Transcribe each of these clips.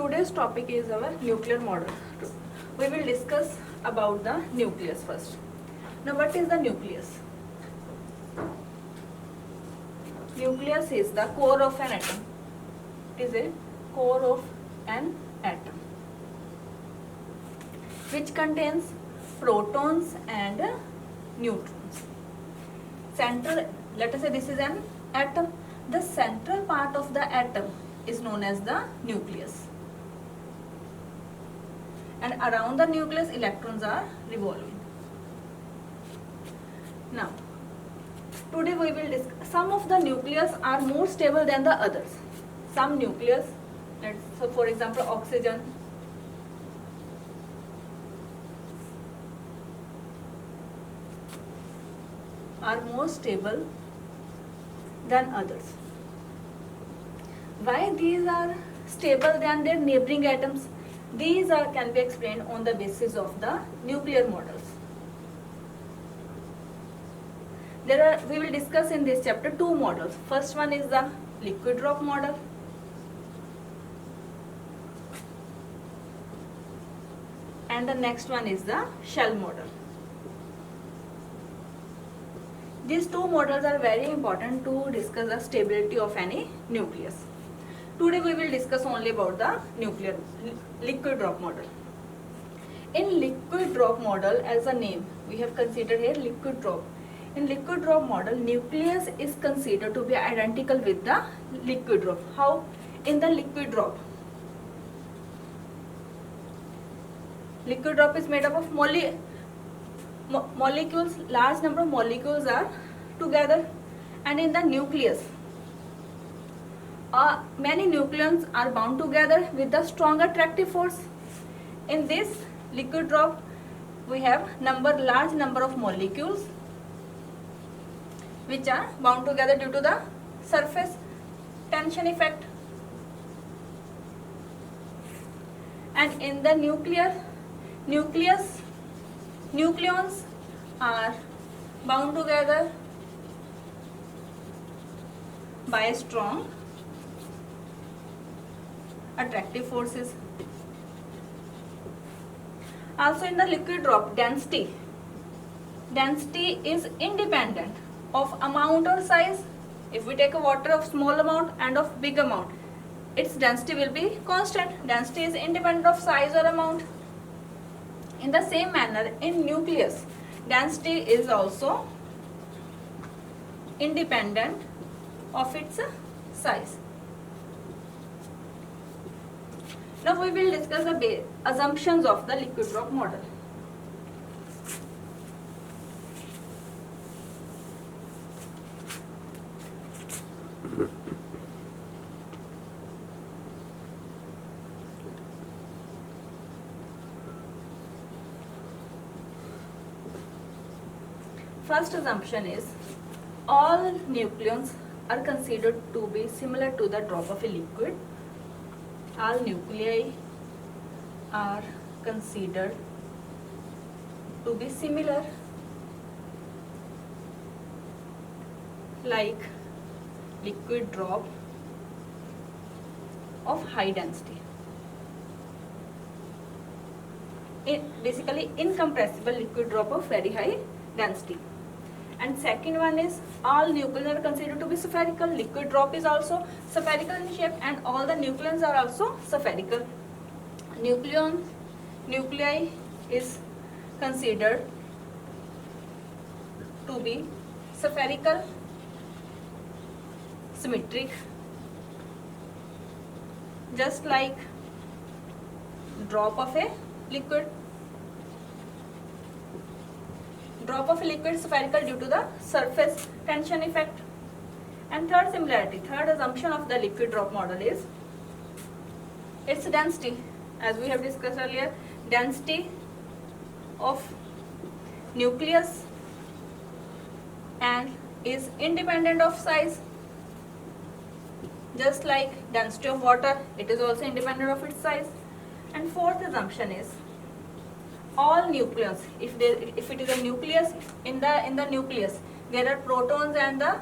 Today's topic is our nuclear model. We will discuss about the nucleus first. Now, what is the nucleus? Nucleus is the core of an atom. It is a core of an atom which contains protons and neutrons. Central, let us say this is an atom. The central part of the atom is known as the nucleus. And around the nucleus, electrons are revolving. Now, today we will discuss some of the nucleus are more stable than the others. Some nucleus, so for example, oxygen, are more stable than others. Why these are stable than their neighboring atoms? These can be explained on the basis of the nuclear models. We will discuss in this chapter two models. First one is the liquid drop model. And the next one is the shell model. These two models are very important to discuss the stability of any nucleus. Today we will discuss only about the liquid drop model. In liquid drop model, as a name, we have considered here liquid drop. In liquid drop model, nucleus is considered to be identical with the liquid drop. How? In the liquid drop, liquid drop is made up of molecules, large number of molecules are together, and in the nucleus, many nucleons are bound together with the strong attractive force. In this liquid drop, we have large number of molecules which are bound together due to the surface tension effect. And in the nucleus, nucleons are bound together by strong attractive forces. Also in the liquid drop, density is independent of amount or size. If we take a water of small amount and of big amount, its density will be constant. Density is independent of size or amount. In the same manner, in nucleus, density is also independent of its size. Now we will discuss the assumptions of the liquid drop model. First assumption is all nucleons are considered to be similar to the drop of a liquid. All nuclei are considered to be similar, like liquid drop of high density. Basically incompressible liquid drop of very high density. And second one is all nucleons are considered to be spherical. Liquid drop is also spherical in shape, and all the nucleons are also spherical. Nuclei is considered to be spherical, symmetric, just like drop of a liquid. Drop of a liquid spherical due to the surface tension effect. And third assumption of the liquid drop model is its density. As we have discussed earlier, density of nucleus and is independent of size. Just like density of water, it is also independent of its size. And fourth assumption is all nucleons, if it is a nucleus, in the nucleus there are protons and the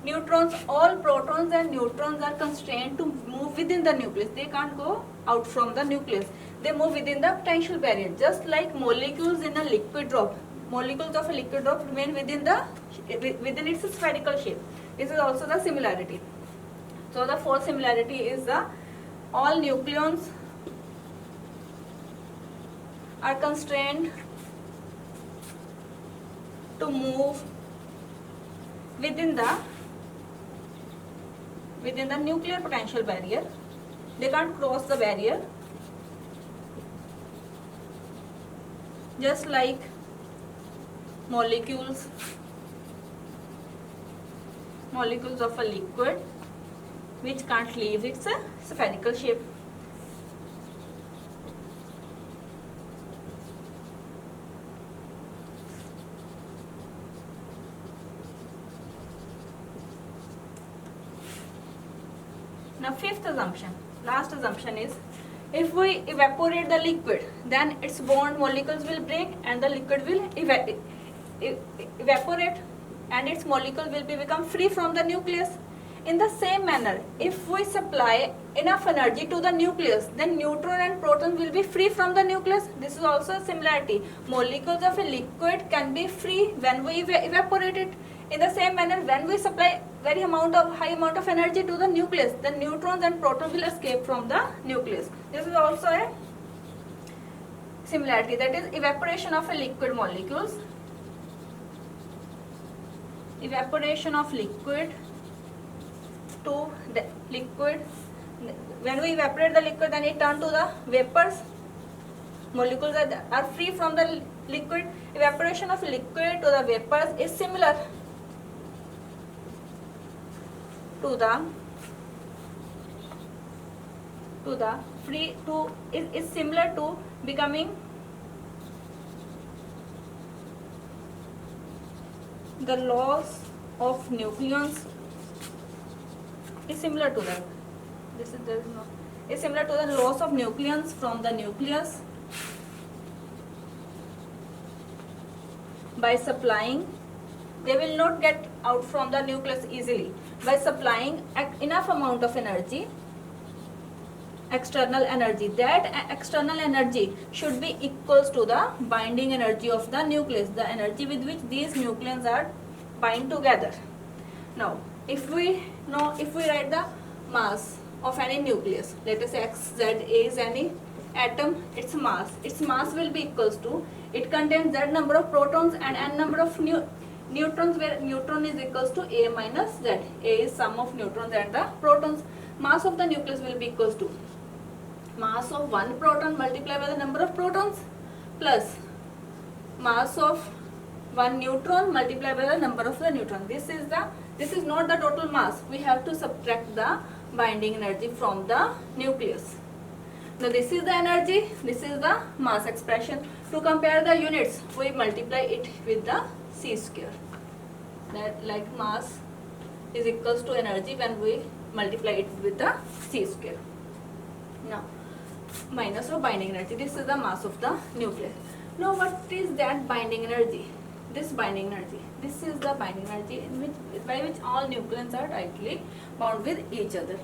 Neutrons, all protons and neutrons are constrained to move within the nucleus. They can't go out from the nucleus. They move within the potential barrier, just like molecules in a liquid drop. Molecules of a liquid drop remain within its spherical shape. This is also the similarity. So the fourth similarity is the all nucleons are constrained to move within the nuclear potential barrier. They can't cross the barrier, just like molecules of a liquid which can't leave its spherical shape. Now fifth assumption, last assumption is, if we evaporate the liquid, then its bond molecules will break and the liquid will evaporate and its molecule will become free from the nucleus. In the same manner, if we supply enough energy to the nucleus, then neutron and proton will be free from the nucleus. This is also a similarity. Molecules of a liquid can be free when we evaporate it. In the same manner, when we supply high amount of energy to the nucleus, the neutrons and protons will escape from the nucleus. This is also a similarity, that is evaporation of a liquid molecules. Evaporation of liquid to the liquid. When we evaporate the liquid, then it turns to the vapors. Molecules are free from the liquid. Evaporation of liquid to the vapors is similar to similar to becoming the loss of nucleons is similar to that. Is similar to the loss of nucleons from the nucleus by supplying. They will not get out from the nucleus easily. By supplying enough amount of energy, external energy, that external energy should be equals to the binding energy of the nucleus, the energy with which these nucleons are bind together. Now, if we write the mass of any nucleus, let us say X, Z, A is any atom, its mass will be equals to, it contains Z number of protons and N number of neutrons, where neutron is equals to A minus Z. A is sum of neutrons and the protons. Mass of the nucleus will be equals to mass of one proton multiplied by the number of protons plus mass of one neutron multiplied by the number of the neutrons. This is not the total mass. We have to subtract the binding energy from the nucleus. Now this is the energy, this is the mass expression. To compare the units, we multiply it with the C square. That like mass is equals to energy when we multiply it with the C square. Now minus of binding energy, this is the mass of the nucleus. Now what is that binding energy? This binding energy, this is the binding energy by which all nucleons are tightly bound with each other.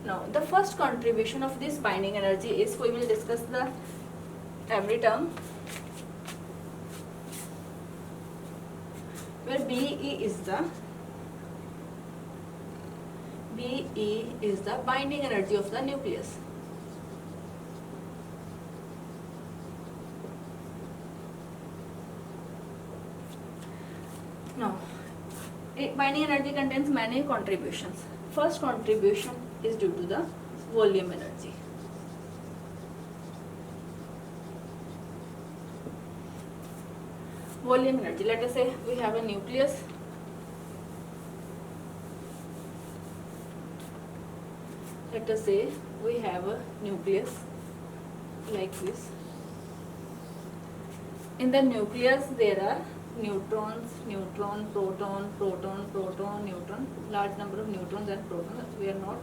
Now the first contribution of this binding energy is, we will discuss the every term, where BE is the binding energy of the nucleus. Now, binding energy contains many contributions. First contribution is due to the volume energy. Volume energy, let us say we have a nucleus. Let us say we have a nucleus like this. In the nucleus there are neutrons, neutron, proton, neutron, large number of neutrons and protons. We are not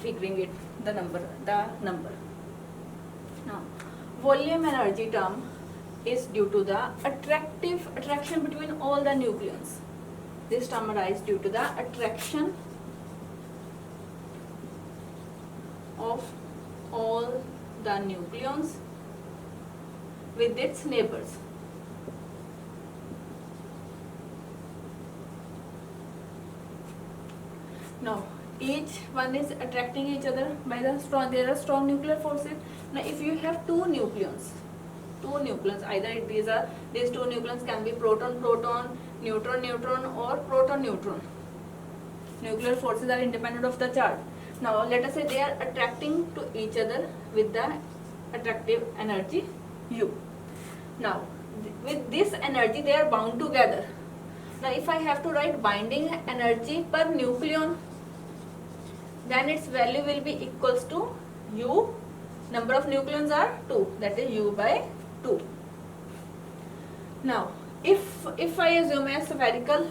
figuring it, the number. Now, volume energy term is due to the attraction between all the nucleons. This term arises due to the attraction of all the nucleons with its neighbors. Now each one is attracting each other by the strong, there are strong nuclear forces. Now if you have two nucleons, either these two nucleons can be proton proton, neutron neutron, or proton neutron. Nuclear forces are independent of the charge. Now let us say they are attracting to each other with the attractive energy U. Now with this energy they are bound together. Now if I have to write binding energy per nucleon, then its value will be equals to U. Number of nucleons are 2, that is U by 2. Now if I assume a spherical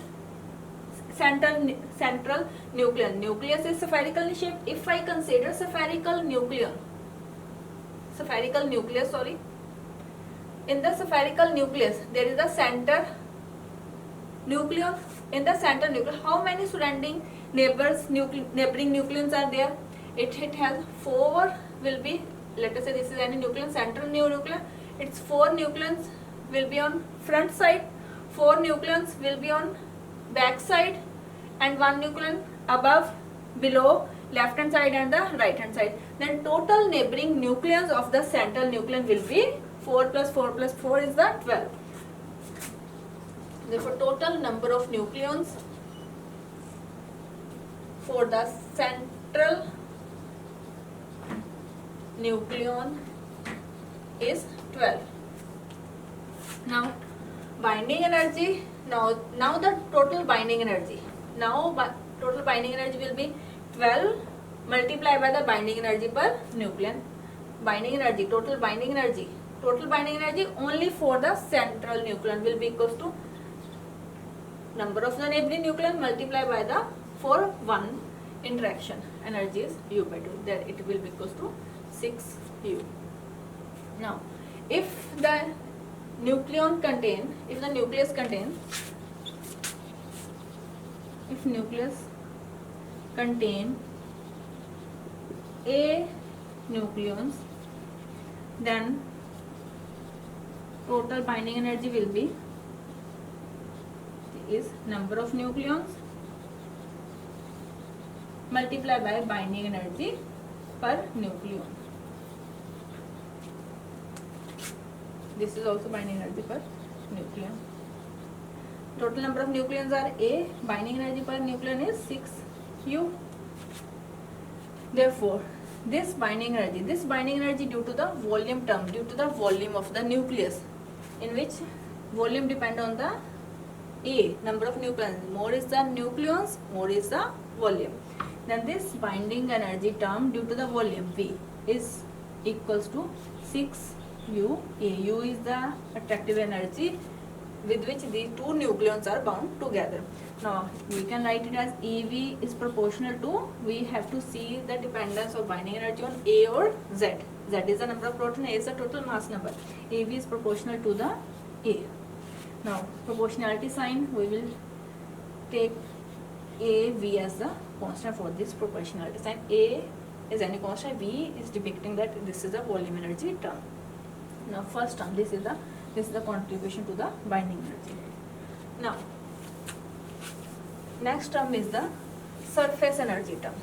central nucleus is spherical in shape. If I consider spherical nucleus, in the spherical nucleus there is a center nucleon. In the center nucleus, how many surrounding neighboring nucleons are there? It has 4 will be, let us say this is any nucleon, central nucleus. Its 4 nucleons will be on front side, 4 nucleons will be on back side, and 1 nucleon above, below, left hand side and the right hand side. Then total neighboring nucleons of the central nucleon will be 4 plus 4 plus 4 is the 12. Therefore total number of nucleons for the central nucleon is 12. Now binding energy, now the total binding energy, total binding energy will be 12 multiplied by the binding energy per nucleon. Binding energy, total binding energy only for the central nucleon will be equals to number of the neighboring nucleon multiplied by the for one interaction energy is U by 2, that it will be equals to 6U. Now if the nucleus contain A nucleons, then total binding energy will be is number of nucleons multiplied by binding energy per nucleon. This is also binding energy per nucleon. Total number of nucleons are A, binding energy per nucleon is 6U. Therefore this binding energy due to the volume term, due to the volume of the nucleus, in which volume depend on the A, number of nucleons. More is the nucleons, more is the volume. Then this binding energy term due to the volume V is equals to 6U. AU is the attractive energy with which these two nucleons are bound together. Now we can write it as EV is proportional to, we have to see the dependence of binding energy on A or Z. Z is the number of proton, A is the total mass number. EV is proportional to the A. Now proportionality sign, we will take AV as the constant for this proportionality sign. A is any constant, V is depicting that this is the volume energy term. Now first term, this is the contribution to the binding energy. Now next term is the surface energy term.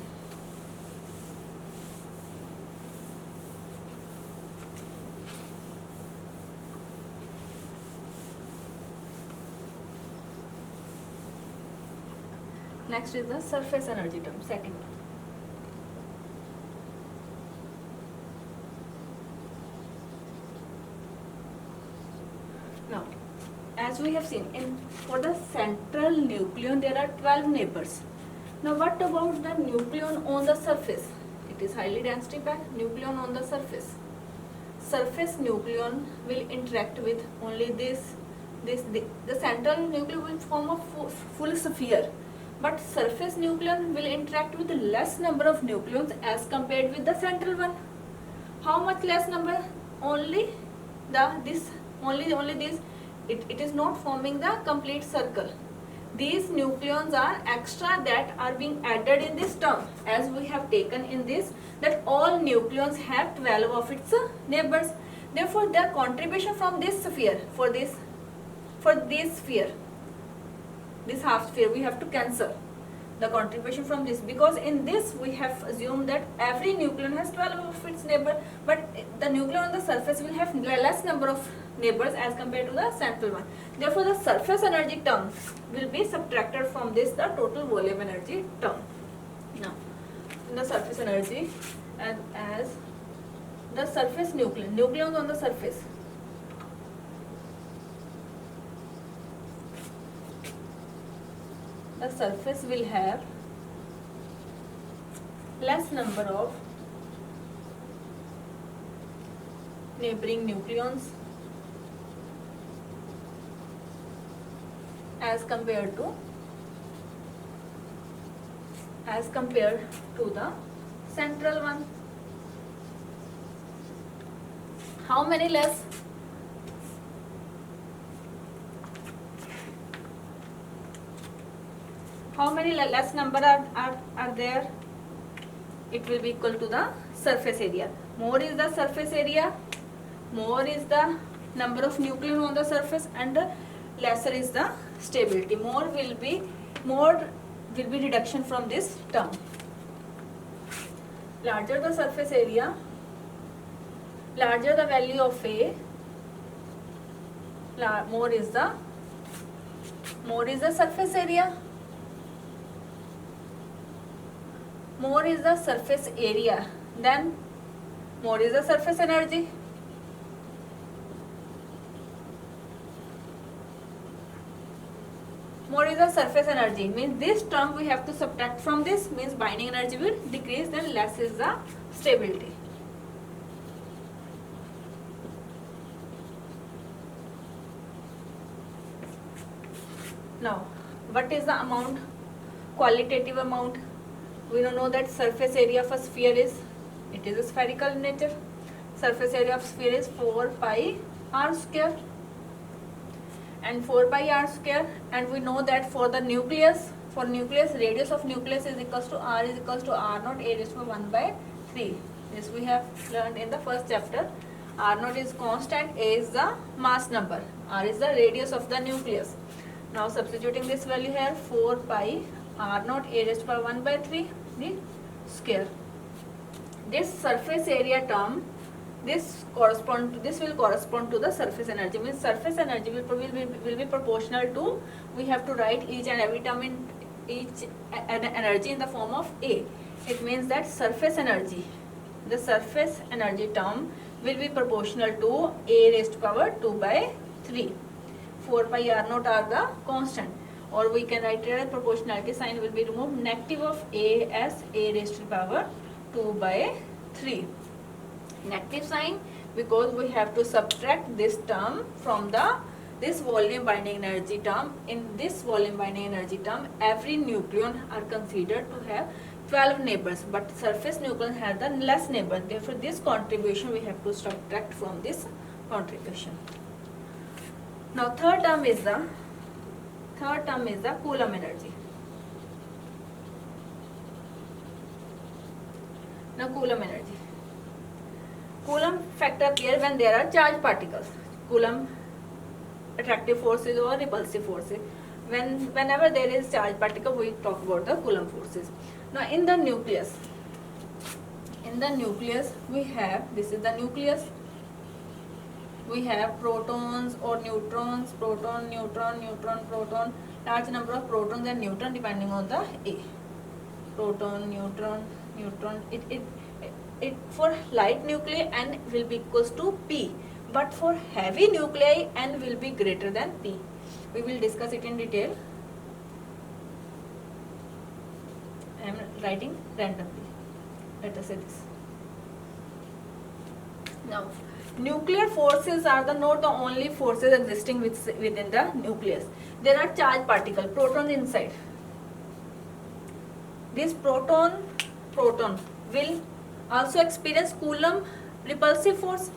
Next is the surface energy term, second. Now, as we have seen, for the central nucleon there are 12 neighbors. Now, what about the nucleon on the surface? It is highly density packed. Nucleon on the surface. Surface nucleon will interact with only the central nucleon will form a full sphere. But surface nucleon will interact with less number of nucleons as compared with the central one. How much less number? Only this. It is not forming the complete circle. These nucleons are extra that are being added in this term, as we have taken in this that all nucleons have 12 of its neighbors. Therefore, their contribution from this sphere, for this sphere, this half sphere, we have to cancel the contribution from this, because in this we have assumed that every nucleon has 12 of its neighbor, but the nucleon on the surface will have less number of neighbors as compared to the central one. Therefore, the surface energy term will be subtracted from this, the total volume energy term. Now, in the surface energy, and as the surface nucleons on the surface, the surface will have less number of neighboring nucleons as compared to the central one. How many less? How many less number are there? It will be equal to the surface area. More is the surface area, more is the number of nucleons on the surface, and lesser is the stability. More will be reduction from this term. Larger the surface area, larger the value of A, more is the surface area, more is the surface area, then more is the surface energy. More is the surface energy, means this term we have to subtract from this, means binding energy will decrease, then less is the stability. Now, what is the amount? Qualitative amount. We know that surface area of a sphere is, it is a spherical in nature. Surface area of sphere is 4 pi r square. And 4 pi r square, and we know that for the nucleus, radius of nucleus is equals to r naught a raised to 1 by 3. This we have learned in the first chapter. R naught is constant, a is the mass number, r is the radius of the nucleus. Now substituting this value here, 4 pi r naught a raised to 1 by 3 the square. This surface area term, this will correspond to the surface energy, means surface energy will be proportional to, we have to write each and every term in each energy in the form of A. It means that surface energy, the surface energy term will be proportional to A raised to power 2 by 3. 4 pi r naught are the constant, or we can write it as proportionality sign will be removed, negative of A as A raised to power 2 by 3. Negative sign because we have to subtract this term from this volume binding energy term. In this volume binding energy term, every nucleon are considered to have 12 neighbors, but surface nucleon has the less neighbor. Therefore, this contribution we have to subtract from this contribution. Now, third term is the Coulomb energy. Now, Coulomb energy. Coulomb factor appears when there are charged particles. Coulomb attractive forces or repulsive forces. Whenever there is charged particle, we talk about the Coulomb forces. Now, in the nucleus we have, this is the nucleus. We have protons or neutrons, proton, neutron, proton, large number of protons and neutron depending on the A. Proton, neutron. It for light nuclei n will be equals to p, but for heavy nuclei n will be greater than p. We will discuss it in detail. I am writing randomly. Let us say this. Now, nuclear forces are not the only forces existing within the nucleus. There are charged particles, protons inside. This proton will also experience Coulomb repulsive force.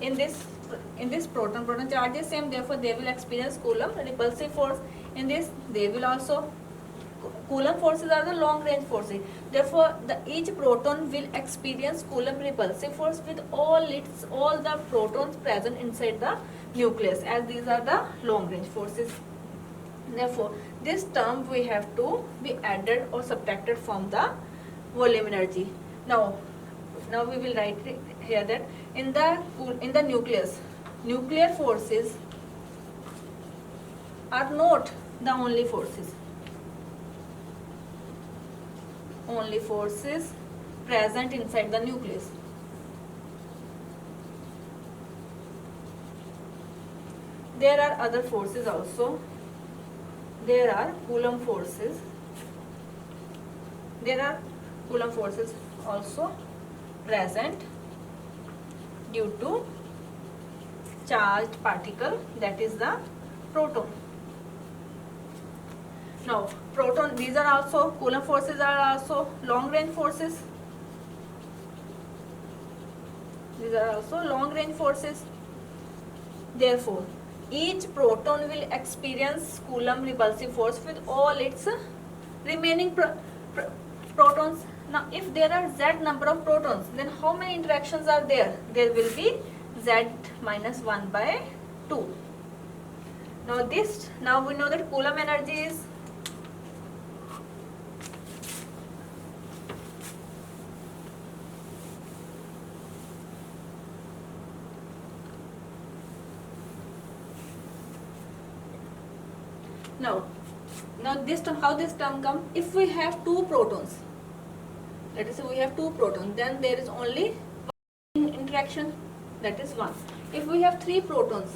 In this proton charge is same, therefore they will experience Coulomb repulsive force. In this, they will also, Coulomb forces are the long range forces. Therefore, each proton will experience Coulomb repulsive force with all the protons present inside the nucleus, as these are the long range forces. Therefore, this term we have to be added or subtracted from the volume energy. Now we will write here that in the nucleus, nuclear forces are not the only forces. Only forces present inside the nucleus. There are other forces also. There are Coulomb forces. There are Coulomb forces also present due to charged particle, that is the proton. Now, proton, these are also, Coulomb forces are also long range forces. These are also long range forces. Therefore, each proton will experience Coulomb repulsive force with all its remaining protons. Now, if there are Z number of protons, then how many interactions are there? There will be Z minus 1 by 2. Now we know that Coulomb energy is now this term, how this term come? If we have two protons, let us say we have two protons, then there is only one interaction, that is 1. If we have three protons,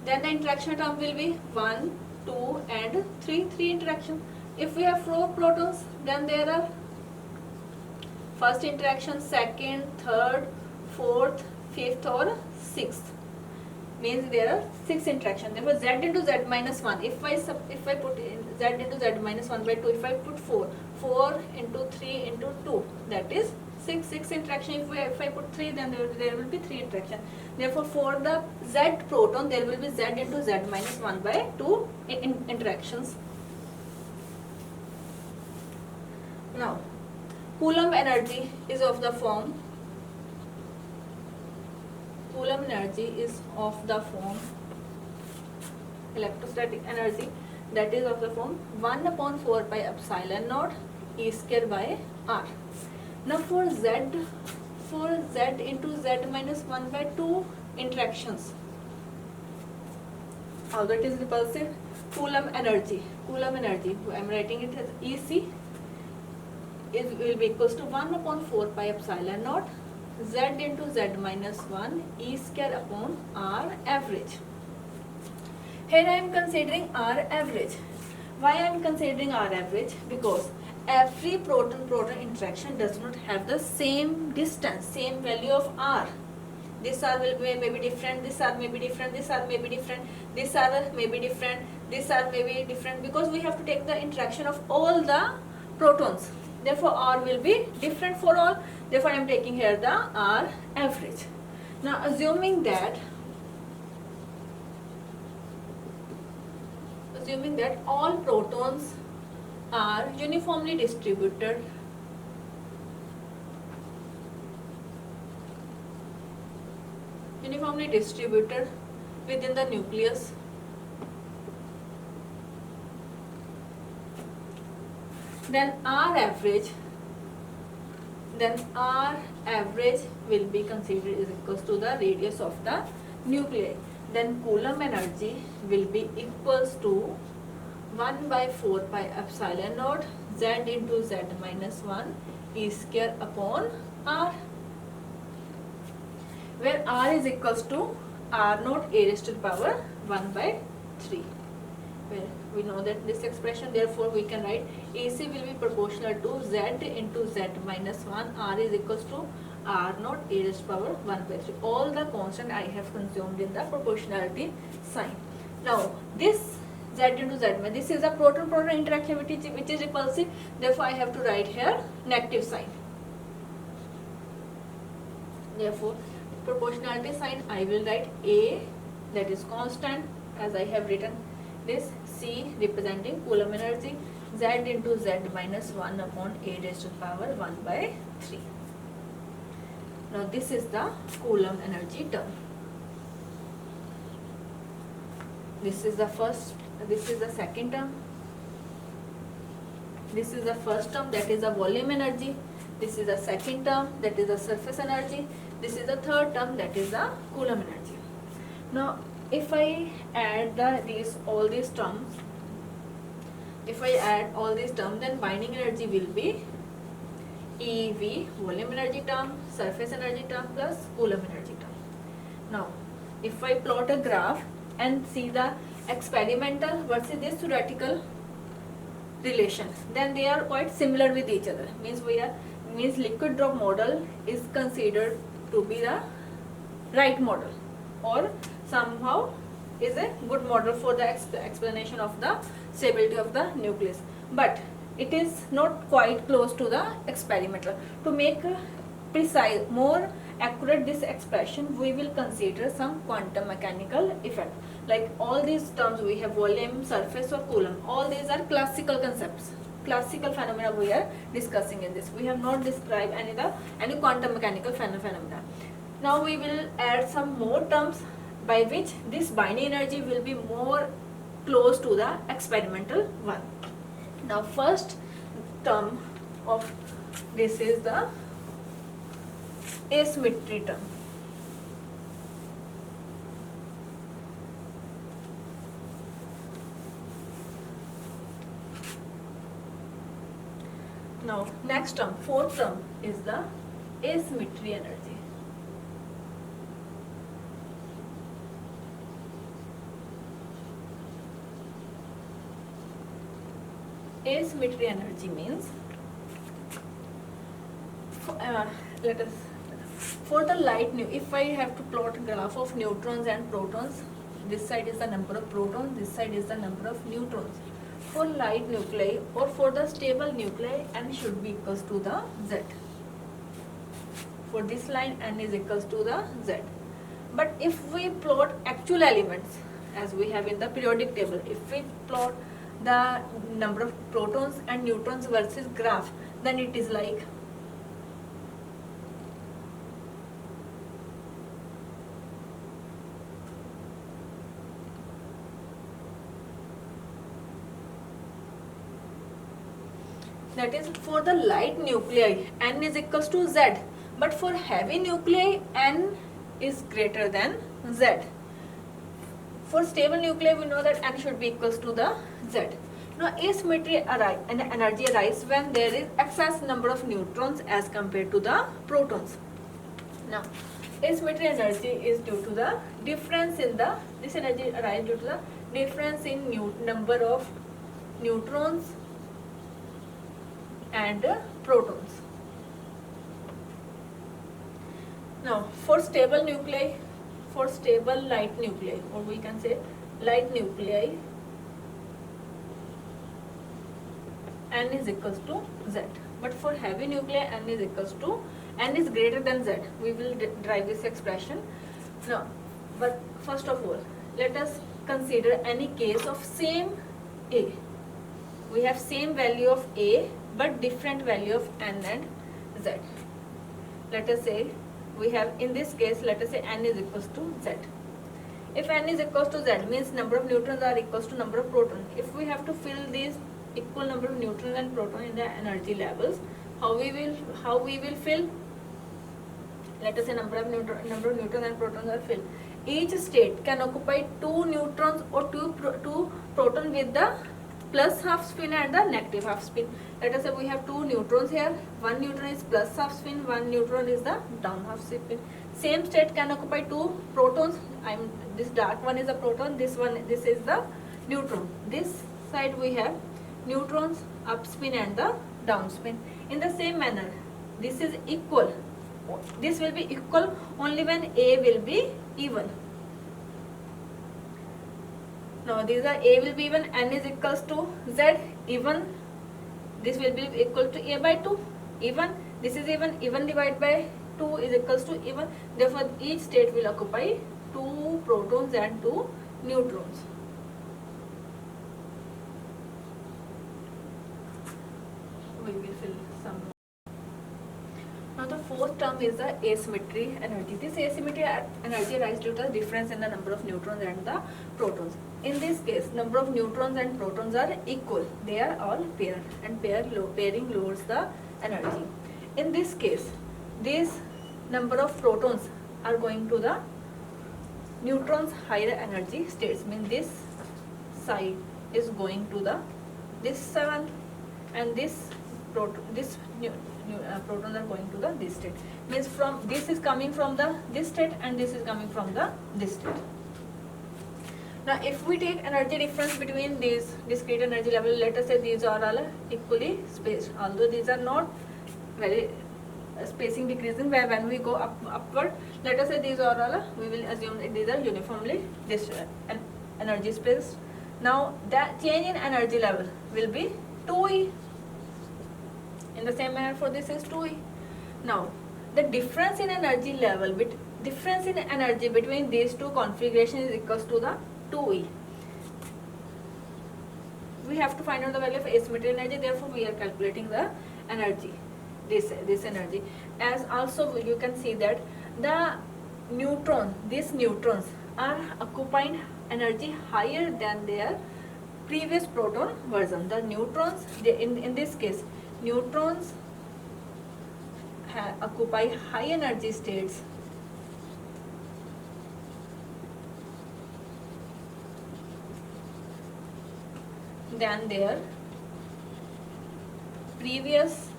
then the interaction term will be 1, 2 and 3 interaction. If we have 4 protons, then there are first interaction, second, third, fourth, fifth or sixth. Means there are 6 interactions. Therefore, Z into Z minus 1. If I put in Z into Z minus 1 by 2, if I put 4 into 3 into 2, that is 6 interaction. If I put 3, then there will be 3 interaction. Therefore, for the Z proton, there will be Z into Z minus 1 by 2 interactions. Now, Coulomb energy is of the form. Coulomb energy is of the form. Electrostatic energy, that is of the form 1 upon 4 pi epsilon naught E square by R. Now for Z into Z minus 1 by 2 interactions, although it is repulsive, Coulomb energy, I am writing it as EC will be equals to 1 upon 4 pi epsilon naught Z into Z minus 1 E square upon R average. Here I am considering R average. Why I am considering R average? Because every proton-proton interaction does not have the same distance, same value of R. This R will may be different, this R may be different, this R may be different, this R may be different, this R may be different, because we have to take the interaction of all the protons. Therefore, R will be different for all. Therefore, I am taking here the R average. Now, assuming that all protons are uniformly distributed within the nucleus, then R average will be considered is equals to the radius of the nuclei. Then Coulomb energy will be equals to 1 by 4 pi epsilon naught Z into Z minus 1 E square upon R, where R is equals to R naught A raised to the power 1 by 3. Where we know that this expression, therefore we can write AC will be proportional to Z into Z minus 1, R is equals to R naught A raised to the power 1 by 3. All the constant I have consumed in the proportionality sign. Now this Z into Z, this is a proton-proton interactivity which is repulsive, therefore I have to write here negative sign. Therefore, proportionality sign I will write A, that is constant, as I have written this C representing Coulomb energy, Z into Z minus 1 upon A raised to the power 1 by 3. Now this is the Coulomb energy term. This is the second term. This is the first term, that is the volume energy. This is the second term, that is the surface energy. This is the third term, that is the Coulomb energy. Now if I add all these terms, then binding energy will be EV, volume energy term, surface energy term plus Coulomb energy term. Now if I plot a graph and see the experimental versus this theoretical relation, then they are quite similar with each other. Means liquid drop model is considered to be the right model, or somehow is a good model for the explanation of the stability of the nucleus, but it is not quite close to the experimental. To make precise, more accurate this expression, we will consider some quantum mechanical effect. Like all these terms we have, volume, surface or Coulomb, all these are classical concepts, classical phenomena we are discussing in this. We have not described any quantum mechanical phenomena. Now we will add some more terms by which this binding energy will be more close to the experimental one. Now first term of this is the asymmetry term. Now next term, fourth term, is the asymmetry energy. Asymmetry energy means for the light, if I have to plot a graph of neutrons and protons, this side is the number of protons, this side is the number of neutrons. For light nuclei or for the stable nuclei, n should be equals to the z. For this line, n is equals to the z. But if we plot actual elements, as we have in the periodic table, if we plot the number of protons and neutrons versus graph, then it is like that is, for the light nuclei n is equals to z, but for heavy nuclei n is greater than z. For stable nuclei we know that n should be equals to the z. Now asymmetry energy arises when there is excess number of neutrons as compared to the protons. Now asymmetry energy is due to the difference in the, this energy arises due to the difference in number of neutrons and protons. Now for stable nuclei, for stable light nuclei, or we can say light nuclei, n is equals to z, but for heavy nuclei n is greater than z. We will derive this expression. Now, but first of all, let us consider any case of same A. We have same value of A but different value of n and z. Let us say we have, in this case, let us say n is equals to z. If n is equals to z, means number of neutrons are equals to number of protons. If we have to fill these equal number of neutrons and protons in the energy levels, how we will fill? Let us say number of neutrons and protons are filled. Each state can occupy 2 neutrons or 2 protons with the plus half spin and the negative half spin. Let us say we have 2 neutrons here. One neutron is plus half spin, one neutron is the down half spin. Same state can occupy 2 protons. This dark one is a proton, this is the neutron. This side we have neutrons, up spin and the down spin. In the same manner, this is equal. This will be equal only when A will be even. Now these are A will be even, n is equals to z, even. This will be equal to A by 2, even. This is even divided by 2 is equals to even. Therefore each state will occupy 2 protons and 2 neutrons. we will fill some. Now the fourth term is the asymmetry energy. This asymmetry energy arises due to the difference in the number of neutrons and the protons. In this case, number of neutrons and protons are equal. They are all paired, and pairing lowers the energy. In this case, this number of protons are going to the neutrons higher energy states. Means this side is going to the this 7, and this protons are going to the this state. Means from this is coming from the this state, and this is coming from the this state. Now if we take energy difference between these discrete energy level, let us say these are all equally spaced, although these are not very spacing decreasing, where when we go upward, let us say these are all, we will assume that these are uniformly energy spaced. Now that change in energy level will be 2E. In the same manner for this is 2E. Now the difference in energy level difference in energy between these two configurations is equals to the 2E. We have to find out the value of asymmetry energy, therefore we are calculating the energy, this energy. As also you can see that the these neutrons are occupying energy higher than their previous proton version. The neutrons, in this case, neutrons occupy high energy states than their previous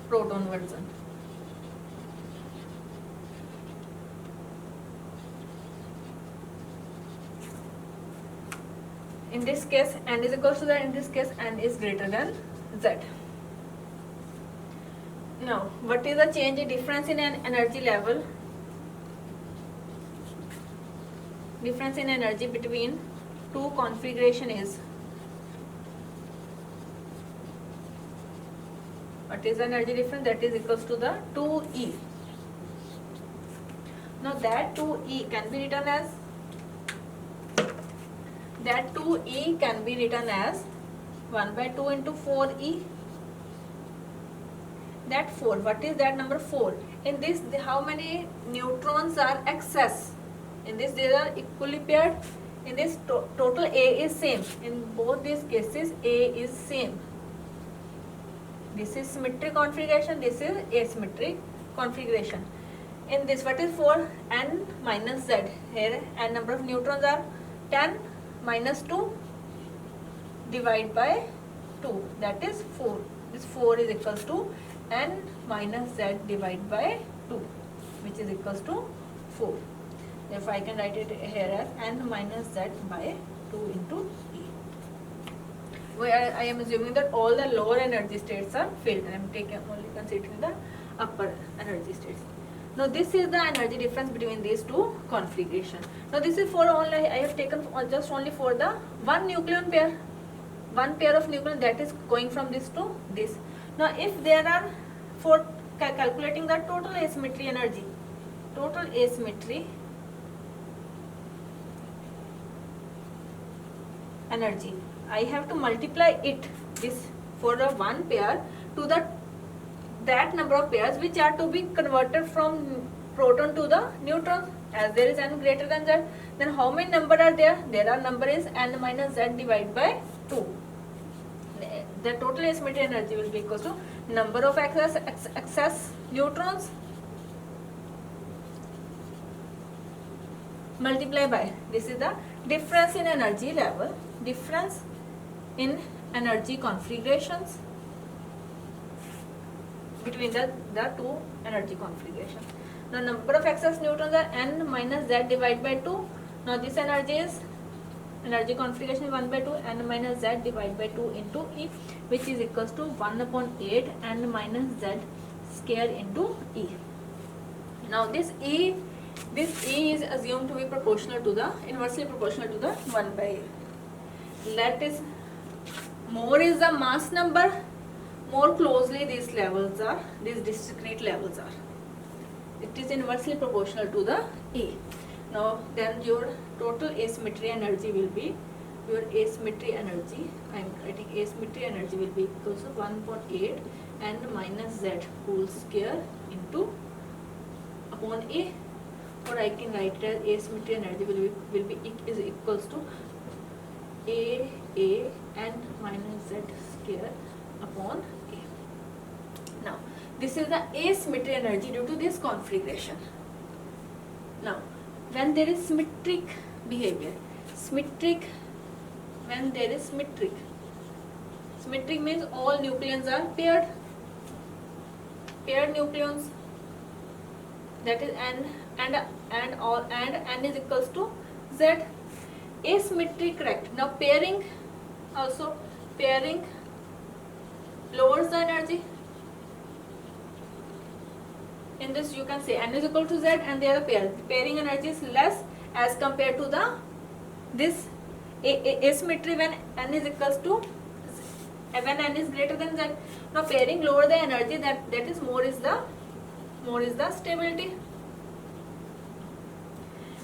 proton version. In this case, n is equal to that. In this case, n is greater than z. Now, what is the change in difference in an energy level? Difference in energy between two configuration is, what is the energy difference? That is equals to the 2E. Now that 2E can be written as, 1 by 2 into 4E. That 4, what is that number 4? In this, how many neutrons are excess? In this, they are equally paired. In this, total A is same. In both these cases, A is same. This is symmetric configuration, this is asymmetric configuration. In this, what is 4? N minus Z. Here, n number of neutrons are 10 minus 2 divided by 2. That is 4. This 4 is equals to n minus Z divided by 2, which is equals to 4. Therefore, I can write it here as n minus Z by 2 into E. Where I am assuming that all the lower energy states are filled. I am only considering the upper energy states. Now this is the energy difference between these two configurations. Now this is for only, I have taken just only for the one nucleon pair. One pair of nucleon that is going from this to this. Now if there are, for calculating the total asymmetry energy, total asymmetry energy, I have to multiply it, this for the one pair, to that number of pairs which are to be converted from proton to the neutron. As there is n greater than z, then how many number are there? There are number is n minus z divided by 2. The total asymmetry energy will be equal to number of excess neutrons multiply by, this is the difference in energy level, difference in energy configurations between the two energy configurations. Now number of excess neutrons are n minus z divided by 2. Now this energy configuration is 1 by 2 n minus z divided by 2 into E, which is equals to 1 upon 8 n minus z square into E. Now this E is assumed to be proportional to the, inversely proportional to the 1 by 8. That is, more is the mass number, more closely these levels are, these discrete levels are. It is inversely proportional to the E. Now then your total asymmetry energy will be your asymmetry energy, I am writing asymmetry energy will be equals to 1/8 n minus z whole square into upon A, or I can write it as asymmetry energy will be is equals to A n minus z square upon A. Now this is the asymmetry energy due to this configuration. Now when there is symmetric behavior, when there is symmetric means all nucleons are paired nucleons, that is n and n is equals to z. Asymmetry, correct. Now pairing lowers the energy. In this you can say n is equal to z and they are paired. Pairing energy is less as compared to the this asymmetry when n is equals to when n is greater than z. Now pairing lower the energy, that is more is the stability.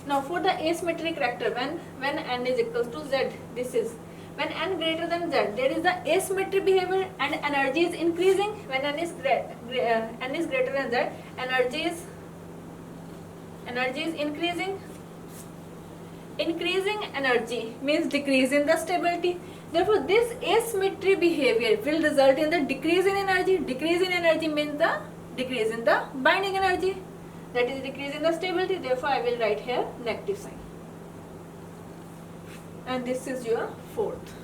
Now for the asymmetric reactor, when n is equals to z, this is when n greater than z, there is the asymmetry behavior and energy is increasing. When n is greater than z, energy is increasing. Increasing energy means decrease in the stability. Therefore this asymmetry behavior will result in the decrease in energy. Decrease in energy means the decrease in the binding energy, that is decrease in the stability. Therefore I will write here negative sign, and this is your fourth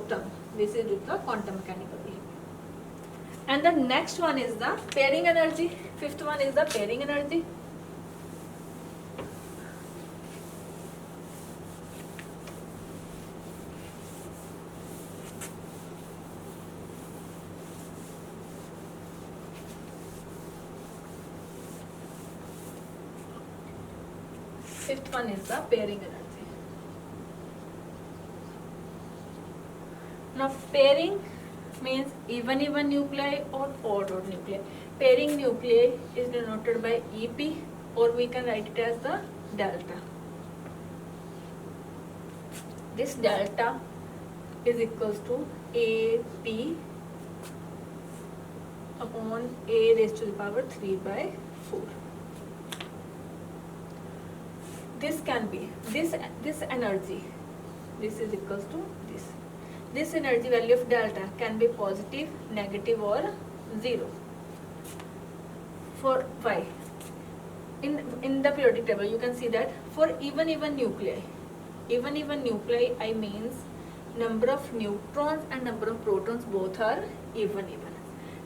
term. This is with the quantum mechanical behavior. And the next one is the pairing energy. Fifth one is the pairing energy. Fifth one is the pairing energy. Now pairing means even nuclei or odd nuclei. Pairing nuclei is denoted by EP, or we can write it as the delta. This delta is equals to AP upon A raised to the power 3/4. This can be this energy, this is equals to this energy value of delta can be positive, negative or 0. For why? In the periodic table you can see that for even nuclei, I means number of neutrons and number of protons both are even.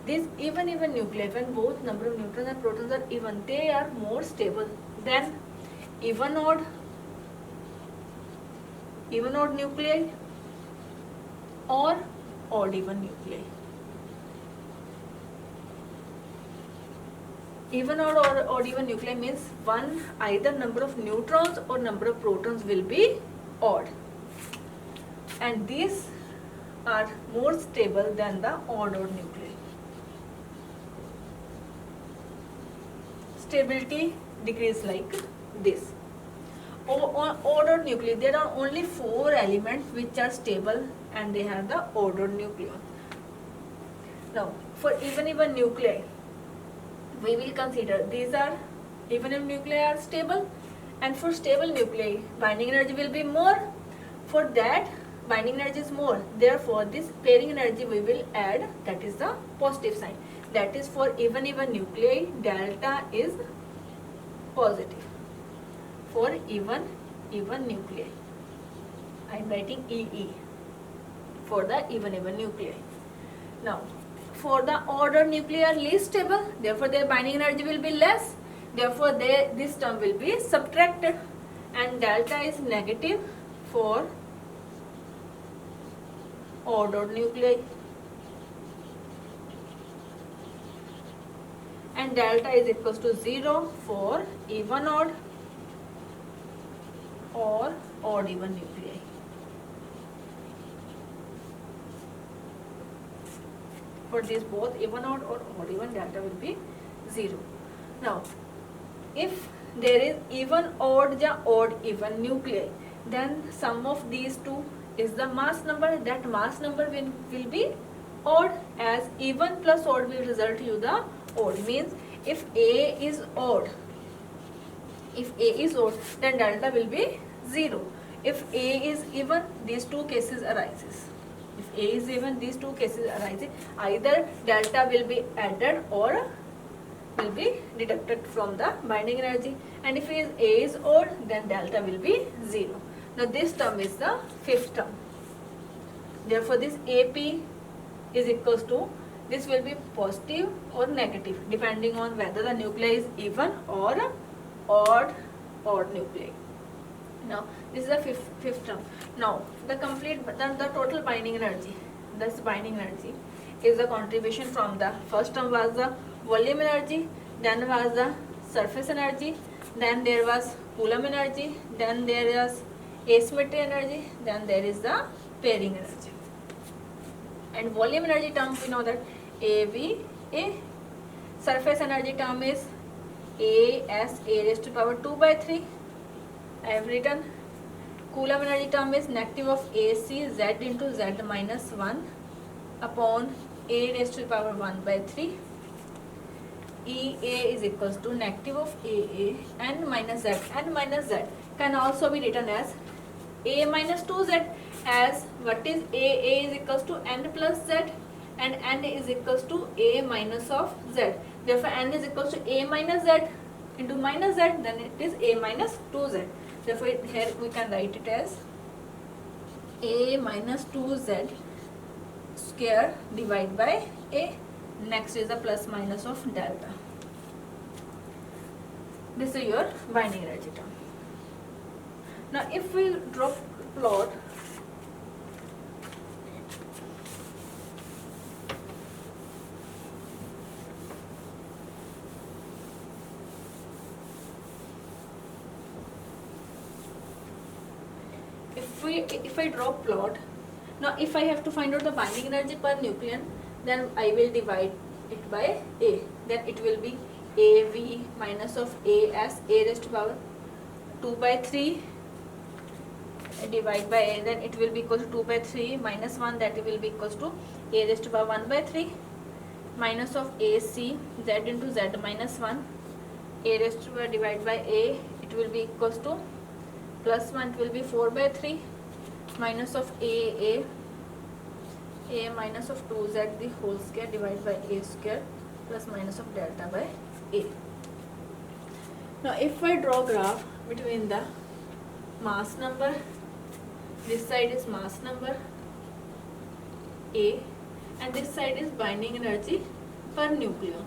This even nuclei, when both number of neutrons and protons are even, they are more stable than even odd nuclei or odd even nuclei. Even odd or odd even nuclei means one either number of neutrons or number of protons will be odd, and these are more stable than the odd nuclei. Stability decrease like this. Odd nuclei, there are only 4 elements which are stable and they have the odd nucleon. Now for even nuclei, we will consider these are even nuclei are stable, and for stable nuclei binding energy will be more. For that binding energy is more, therefore this pairing energy we will add, that is the positive sign. That is for even nuclei, delta is positive. For even nuclei, I am writing EE for the even nuclei. Now for the odd nuclei are least stable, therefore their binding energy will be less, therefore this term will be subtracted, and delta is negative for odd nuclei, and delta is equals to 0 for even odd or odd even nuclei. For these both even odd or odd even, delta will be 0. Now if there is even odd or odd even nuclei, then sum of these two is the mass number. That mass number will be odd, as even plus odd will result you the odd. Means if A is odd, then delta will be 0. If A is even, these two cases arises. If A is even, these two cases arises. Either delta will be added or will be deducted from the binding energy. And if A is odd, then delta will be 0. Now this term is the fifth term. Therefore this AP is equals to, this will be positive or negative depending on whether the nuclei is even or odd nuclei. Now this is the fifth term. Now the total binding energy, this binding energy is the contribution from the first term was the volume energy, then was the surface energy, then there was Coulomb energy, then there was asymmetry energy, then there is the pairing energy. And volume energy term, we know that AVA. Surface energy term is A as A raised to power 2 by 3. I have written. Coulomb energy term is negative of AC Z into Z minus 1 upon A raised to power 1 by 3. EA is equals to negative of AA N minus Z. N minus Z can also be written as A minus 2Z, as what is AA is equals to N plus Z and N is equals to A minus of Z. Therefore N is equals to A minus Z into minus Z, then it is A minus 2Z. Therefore here we can write it as A minus 2Z square divided by A. Next is the plus minus of delta. This is your binding energy term. Now if we draw plot, if I draw plot, now if I have to find out the binding energy per nucleon, then I will divide it by A. Then it will be AV minus of A as A raised to power 2 by 3 divide by A, then it will be equal to 2 by 3 minus 1, that will be equals to A raised to power 1 by 3 minus of AC Z into Z minus 1, A raised to power divided by A, it will be equals to plus 1, it will be 4 by 3 minus of A minus of 2Z the whole square divided by A square plus minus of delta by A. Now if I draw graph between the mass number, this side is mass number A and this side is binding energy per nucleon.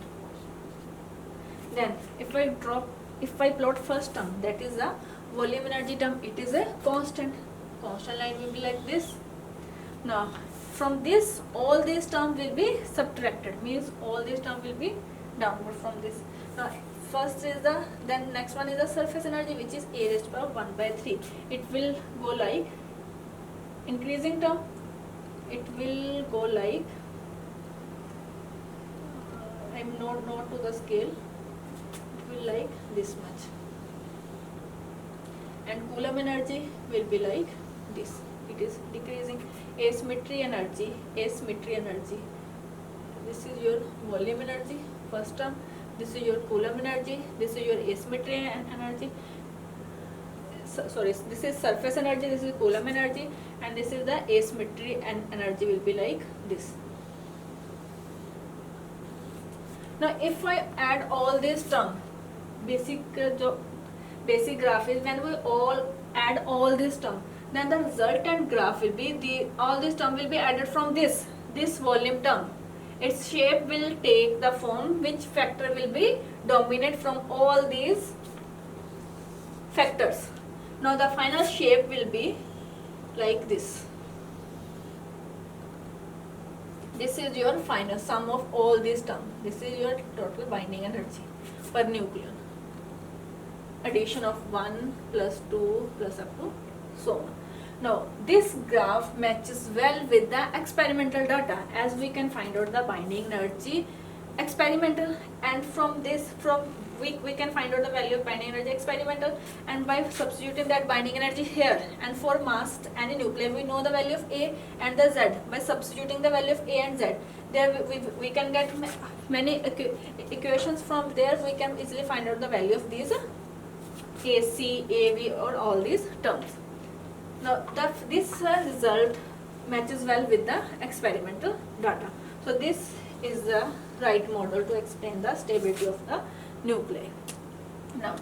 Then if I plot first term, that is the volume energy term, it is a constant line will be like this. Now from this all these terms will be subtracted, means all these terms will be downward from this. Now first is the, then next one is the surface energy, which is A raised to power 1 by 3. It will go like increasing term, it will go like I am not to the scale, it will like this much. And Coulomb energy will be like this, it is decreasing. Asymmetry energy, this is your volume energy first term, this is your Coulomb energy, this is your asymmetry energy, this is surface energy, this is Coulomb energy, and this is the asymmetry and energy will be like this. Now if I add all these terms, basic graph is when we all add all these terms, then the resultant graph will be all these terms will be added from this volume term. Its shape will take the form which factor will be dominant from all these factors. Now the final shape will be like this. This is your final sum of all these terms. This is your total binding energy per nucleon. Addition of 1 plus 2 plus up to so on. Now this graph matches well with the experimental data, as we can find out the binding energy experimental, and from this we can find out the value of binding energy experimental, and by substituting that binding energy here, and for mass and nuclei we know the value of A and the Z. By substituting the value of A and Z, there we can get many equations. From there we can easily find out the value of these AC, AV or all these terms. Now this result matches well with the experimental data. So this is the right model to explain the stability of the nuclei. Now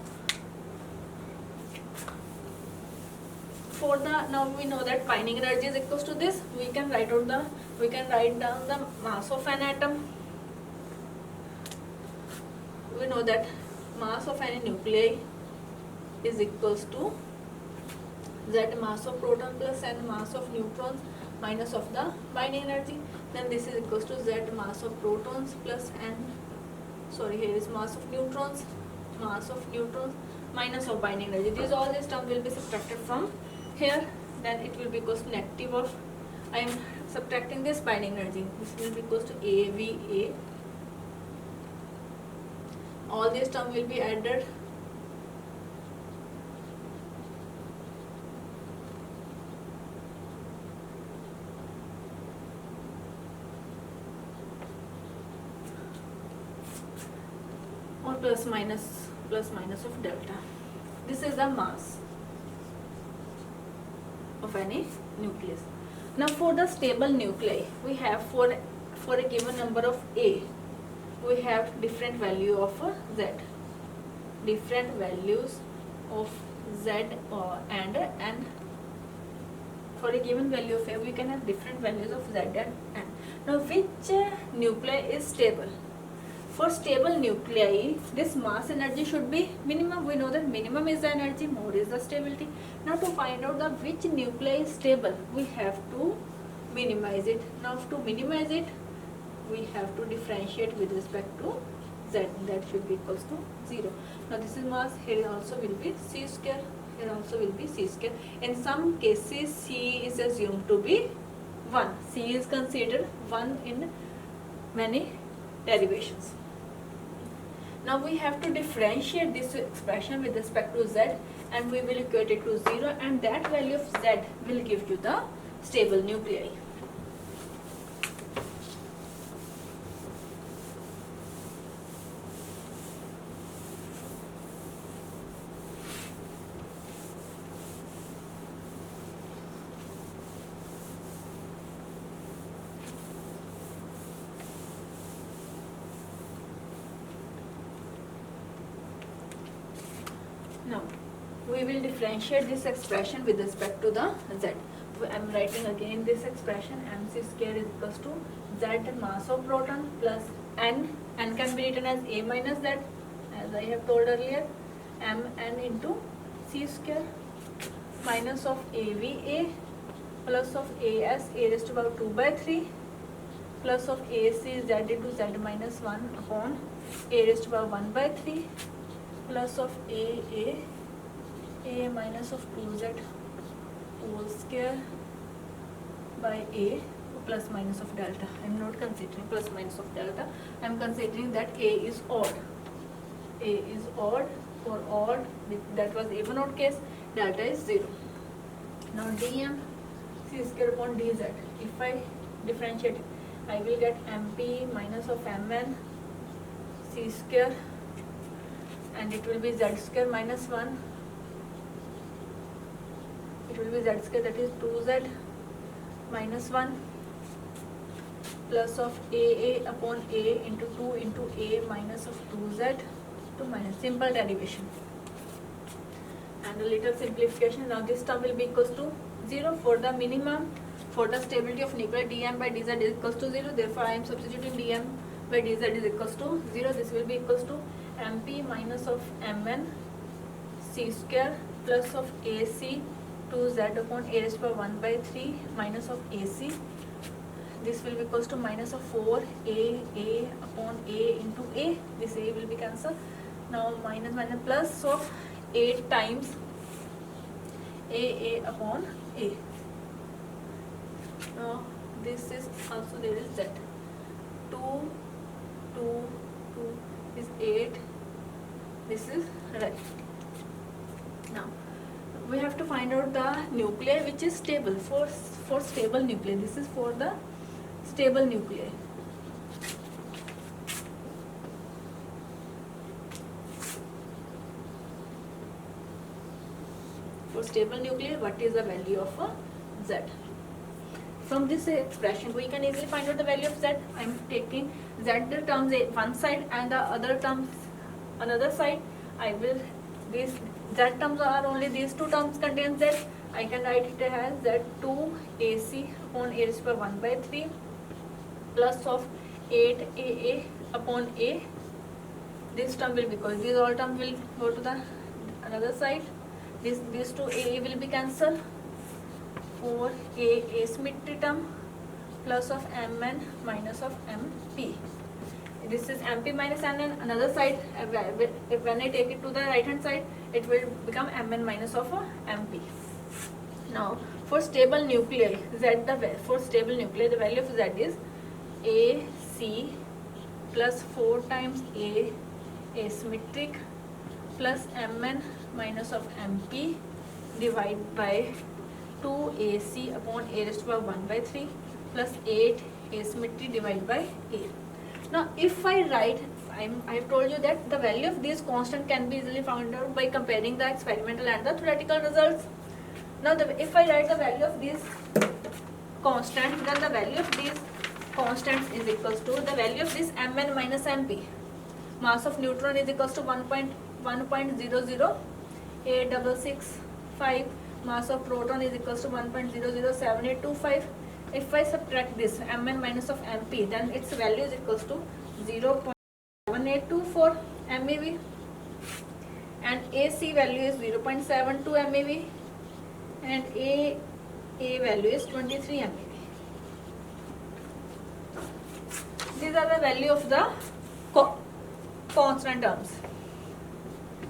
we know that binding energy is equals to this. We can write down the mass of an atom. We know that mass of any nuclei is equals to Z mass of proton plus N mass of neutrons minus of the binding energy. Then this is equals to Z mass of protons plus here is mass of neutrons minus of binding energy. All these terms will be subtracted from here. Then it will be equals to negative of, I am subtracting this binding energy. This will be equals to AVA. All these terms will be added. Or plus minus of delta. This is the mass of any nucleus. Now for the stable nuclei, we have for a given number of A, we have different value of Z. Different values of Z and N. For a given value of A, we can have different values of Z and N. Now which nuclei is stable? For stable nuclei, this mass energy should be minimum. We know that minimum is the energy, more is the stability. Now to find out the which nuclei is stable, we have to minimize it. Now to minimize it, we have to differentiate with respect to Z. That should be equals to 0. Now this is mass, here also will be C square, here also will be C square. In some cases, C is assumed to be 1. C is considered 1 in many derivations. Now we have to differentiate this expression with respect to Z, and we will equate it to 0, and that value of Z will give you the stable nuclei. Now, we will differentiate this expression with respect to the Z. I am writing again this expression, mc square is equals to Z mass of proton plus N. N can be written as A minus Z, as I have told earlier, Mn into C square minus of AVA plus of AS A raised to power 2 by 3 plus of AC Z into Z minus 1 upon A raised to power 1 by 3 plus of A minus of 2Z whole square by A plus minus of delta. I am not considering plus minus of delta. I am considering that A is odd. A is odd. For odd, that was even odd case, delta is 0. Now dm C square upon dz. If I differentiate it, I will get mp minus of mn C square, and it will be Z square minus 1. It will be Z square, that is 2Z minus 1 plus of AA upon A into 2 into A minus of 2Z to minus, simple derivation. And a little simplification. Now this term will be equals to 0 for the minimum. For the stability of nuclei, dm by dz is equals to 0. Therefore, I am substituting dm by dz is equals to 0. This will be equals to mp minus of mn C square plus of AC 2Z upon A raised to power 1 by 3 minus of AC. This will be equals to minus of 4 A upon A into A. This A will be cancelled. Now minus plus of 8 times A upon A. Now this is also, there is Z 2 2, 2 is 8. This is right. Now we have to find out the nuclei which is stable. For stable nuclei, this is for the stable nuclei. For stable nuclei, what is the value of a Z? From this expression, we can easily find out the value of Z. I am taking Z terms one side and the other terms another side. I will, these Z terms are only these two terms contain Z. I can write it as Z2 AC upon A raised to power 1 by 3 plus of 8AA upon A. This term will, because these all terms will go to the another side. These two AA will be cancelled. For A symmetry term plus of Mn minus of Mp. This is Mp minus Mn another side. When I take it to the right hand side, it will become Mn minus of Mp. Now for stable nuclei, for stable nuclei the value of Z is AC plus 4 times A asymmetric plus Mn minus of Mp divided by 2AC upon A raised to power 1 by 3 plus 8 asymmetry divided by A. Now if I write, I have told you that the value of this constant can be easily found out by comparing the experimental and the theoretical results. Now if I write the value of this constant, then the value of these constants is equals to the value of this Mn minus Mp. Mass of neutron is equals to 1.008665. Mass of proton is equals to 1.007825. If I subtract this Mn minus of Mp, then its value is equals to 0.7824 MeV, and AC value is 0.72 MeV, and A value is 23 MeV. These are the value of the constant terms.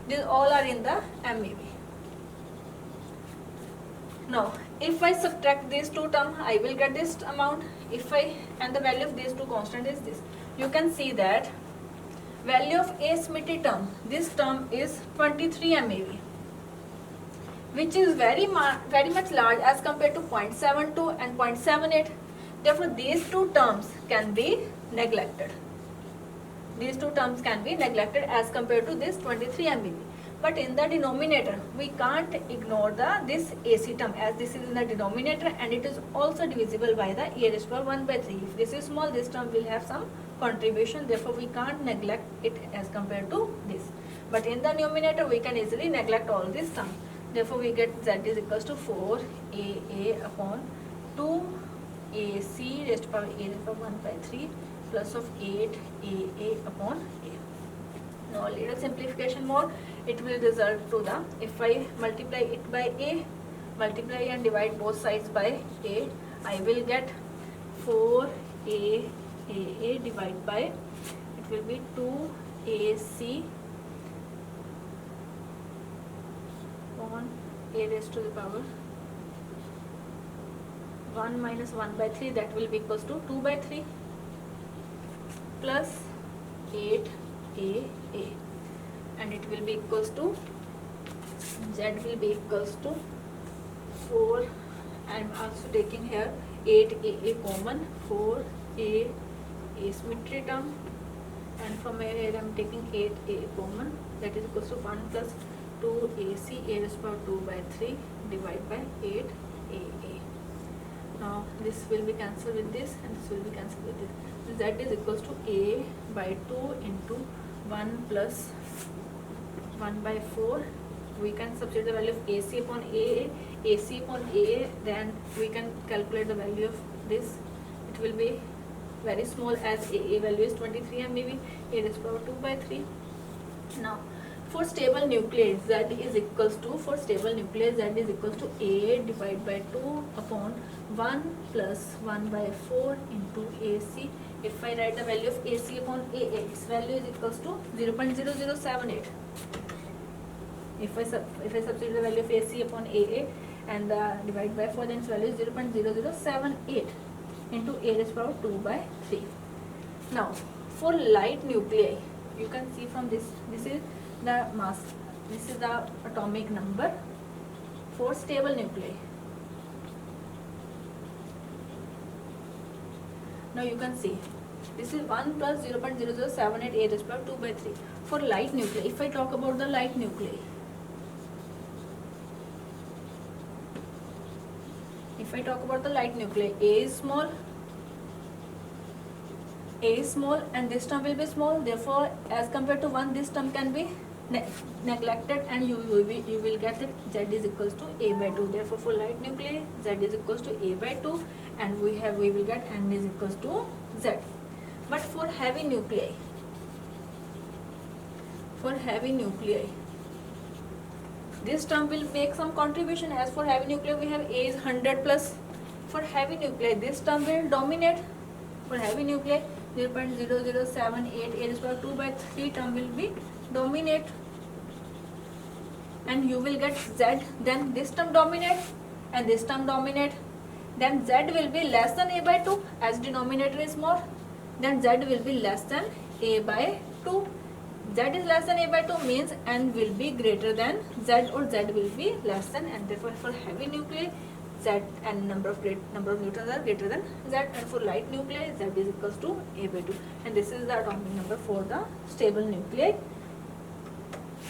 These all are in the MeV. Now, if I subtract these two terms, I will get this amount. And the value of these two constant is this. You can see that value of asymmetry term, this term is 23 MeV, which is very much large as compared to 0.72 and 0.78. Therefore, these two terms can be neglected. These two terms can be neglected as compared to this 23 MeV. But in the denominator, we can't ignore this AC term, as this is in the denominator and it is also divisible by the A raised to power 1 by 3. If this is small, this term will have some contribution. Therefore, we can't neglect it as compared to this. But in the numerator, we can easily neglect all this sum. Therefore, we get Z is equals to 4AA upon 2AC raised to power A raised to power 1 by 3 plus of 8AA upon A. Now, little simplification more, it will result to the, if I multiply it by A, multiply and divide both sides by A, I will get 4AA divided by, it will be 2AC upon A raised to the power 1 minus 1 by 3, that will be equals to 2 by 3 plus 8AA, and it will be equals to, Z will be equals to 4, I am also taking here 8AA common, 4A asymmetry term, and from here I am taking 8A common, that is equals to 1 plus 2AC A raised to power 2 by 3 divided by 8AA. Now this will be cancelled with this and this will be cancelled with this. Z is equals to A by 2 into 1 plus 1 by 4. We can substitute the value of AC upon AA, AC upon AA, then we can calculate the value of this. It will be very small, as AA value is 23 MeV, A raised to power 2 by 3. Now, for stable nuclei, Z is equals to, for stable nuclei, Z is equals to A divided by 2 upon 1 plus 1 by 4 into AC. If I write the value of AC upon AA, its value is equals to 0.0078. If I substitute the value of AC upon AA and divide by 4, then its value is 0.0078 into A raised to power 2 by 3. Now, For light nuclei, you can see from this is the mass, this is the atomic number. For stable nuclei, now you can see this is 1 plus 0.0078 a raised to power 2 by 3. For light nuclei, if I talk about the light nuclei, if I talk about the light nuclei, A is small, and this term will be small. Therefore, as compared to 1, this term can be neglected, and you will get that Z is equals to A by 2. Therefore, for light nuclei, Z is equals to A by 2, and we will get N is equals to Z. But for heavy nuclei, this term will make some contribution. As for heavy nuclei, we have A is 100 plus. For heavy nuclei, this term will dominate. For heavy nuclei, 0.0078 a raised to power 2 by 3 term will be dominate, and you will get Z. Then this term dominate and this term dominate. Then Z will be less than A by 2, as denominator is more. Then Z will be less than A by 2. Z is less than A by 2 means N will be greater than Z, or Z will be less than N. Therefore, for heavy nuclei, Z and number of neutrons are greater than Z, and for light nuclei, Z is equals to A by 2. And this is the atomic number for the stable nuclei.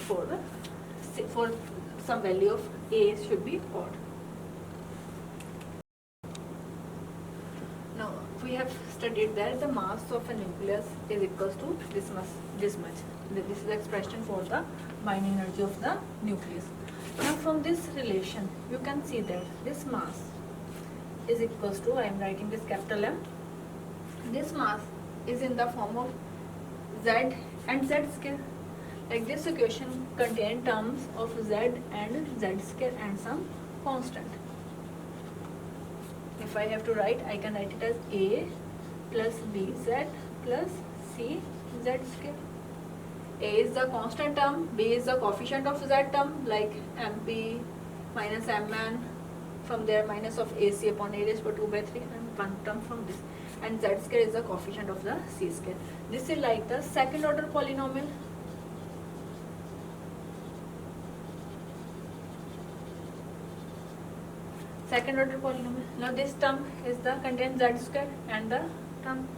For some value of A should be odd. Now we have studied that the mass of a nucleus is equals to this much. This is the expression for the binding energy of the nucleus. Now from this relation, you can see that this mass is equals to, I am writing this capital M. This mass is in the form of Z and Z square. Like this equation contains terms of Z and Z square and some constant. If I have to write, I can write it as A plus BZ plus C Z square. A is the constant term, B is the coefficient of Z term, like MP minus Mn, from there minus of AC upon A raised to power 2 by 3, and one term from this. And Z square is the coefficient of the C square. This is like the second order polynomial. Second order polynomial. Now this term is the contains Z square and the term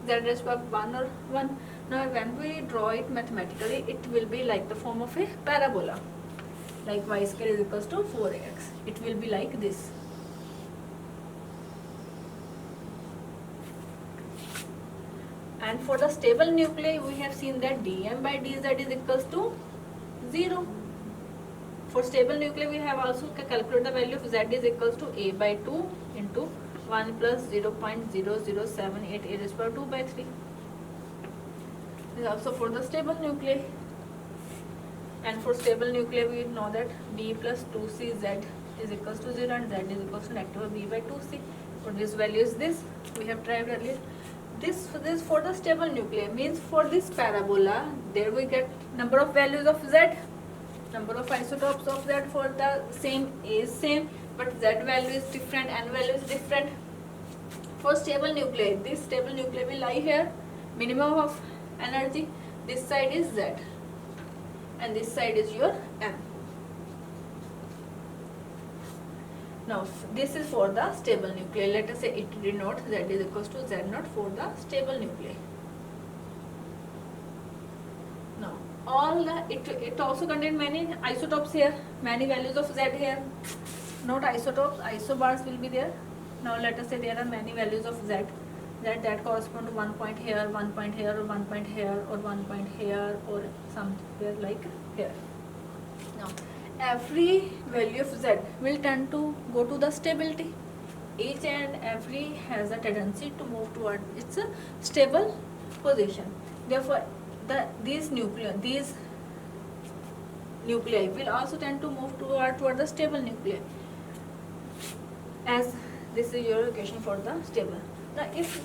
Z raised to power 1 or 1. Now when we draw it mathematically, it will be like the form of a parabola. Like y square is equals to 4x. It will be like this. And for the stable nuclei, we have seen that dm by dz is equals to 0. For stable nuclei, we have also calculated the value of z is equals to a by 2 into 1 plus 0.0078 a raised to power 2 by 3. This is also for the stable nuclei. And for stable nuclei, we know that b plus 2cz is equals to 0 and z is equals to negative b by 2c. For this value is this, we have tried earlier. This for the stable nuclei means for this parabola, there we get number of values of z, number of isotopes of z for the same A is same, but z value is different, n value is different. For stable nuclei, this stable nuclei will lie here, minimum of energy, this side is z and this side is your m. Now this is for the stable nuclei. Let us say it denotes z is equals to z naught for the stable nuclei. Now it also contains many isotopes here, many values of z here. Not isotopes, isobars will be there. Now let us say there are many values of z that correspond to 1 point here, 1 point here, or 1 point here, or 1 point here, or somewhere like here. Now every value of z will tend to go to the stability. Each and every has a tendency to move toward its stable position. Therefore, these nuclei will also tend to move toward the stable nuclei, as this is your equation for the stable. Now if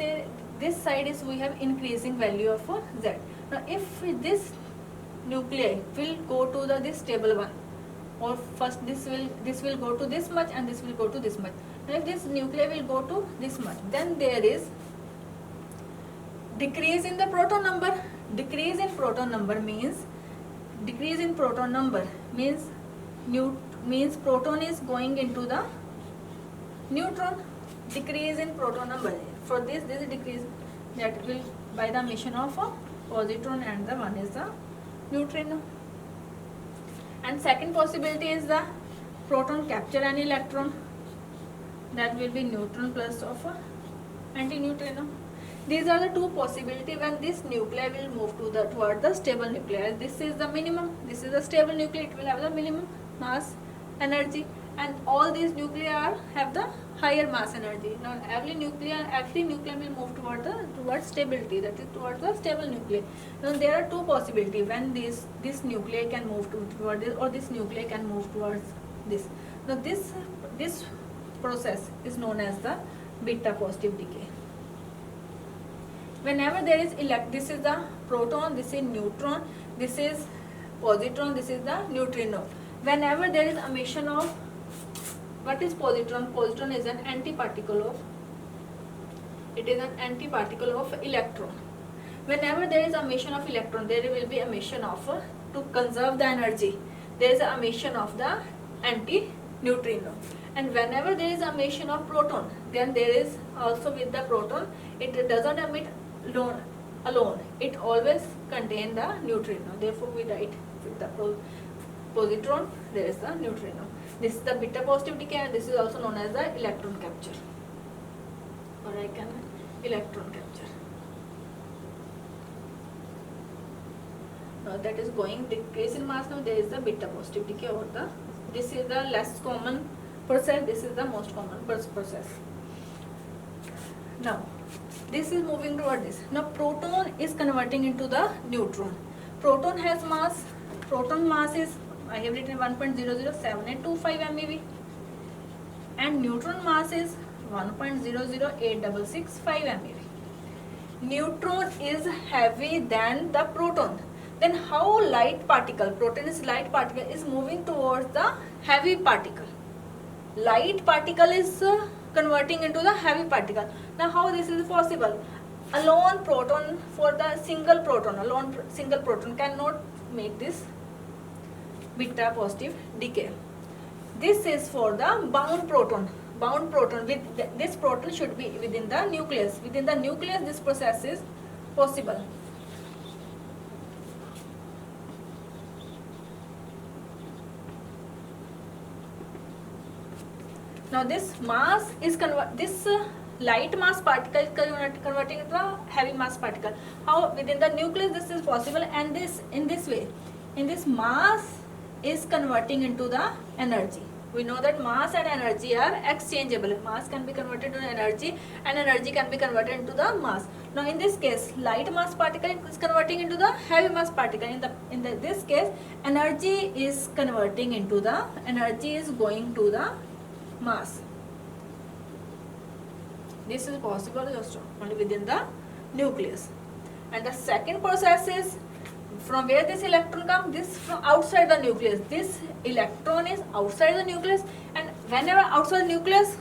this side is, we have increasing value of z. Now if this nuclei will go to this stable one, or first this will go to this much and this will go to this much. Now if this nuclei will go to this much, then there is decrease in the proton number. Decrease in proton number means means proton is going into the neutron. Decrease in proton number. For this is decrease that will by the emission of a positron, and the one is the neutrino. And second possibility is the proton capture an electron, that will be neutron plus of a antineutrino. These are the two possibilities when this nuclei will move to the toward the stable nuclei. This is the minimum, this is the stable nuclei, it will have the minimum mass energy, and all these nuclei have the higher mass energy. Now every nuclei will move towards stability, that is towards the stable nuclei. Now there are two possibilities when this nuclei can move toward this, or this nuclei can move towards this. Now this process is known as the beta positive decay. Whenever there is this is the proton, this is neutron, this is positron, this is the neutrino. Whenever there is emission of, what is positron? Positron is an antiparticle of electron. Whenever there is emission of electron, there will be emission of to conserve the energy, there is an emission of the anti-neutrino. And whenever there is emission of proton, then there is also with the proton, it doesn't emit alone, it always contain the neutrino. Therefore we write with the positron, there is the neutrino. This is the beta positive decay, and this is also known as the electron capture, or I can electron capture. Now that is going decrease in mass. Now there is the beta positive decay, or this is the less common process, this is the most common process. Now this is moving toward this. Now proton is converting into the neutron. Proton has mass. Proton mass is, I have written 1.00785 MeV, and neutron mass is 1.00865 MeV. Neutron is heavy than the proton. Then how light particle, proton is light particle, is moving towards the heavy particle. Light particle is converting into the heavy particle. Now how this is possible? Alone proton, for the single proton cannot make this beta positive decay. This is for the bound proton. With this proton should be within the nucleus. Within the nucleus this process is possible. Now this mass is light mass particle is converting into a heavy mass particle. How within the nucleus this is possible? And in this way, this mass is converting into the energy. We know that mass and energy are exchangeable. Mass can be converted into energy, and energy can be converted into the mass. Now in this case, light mass particle is converting into the heavy mass particle. In this case, energy is converting into the energy is going to the mass. This is possible just only within the nucleus. And the second process is from where this electron comes, this from outside the nucleus. This electron is outside the nucleus, and whenever outside the nucleus,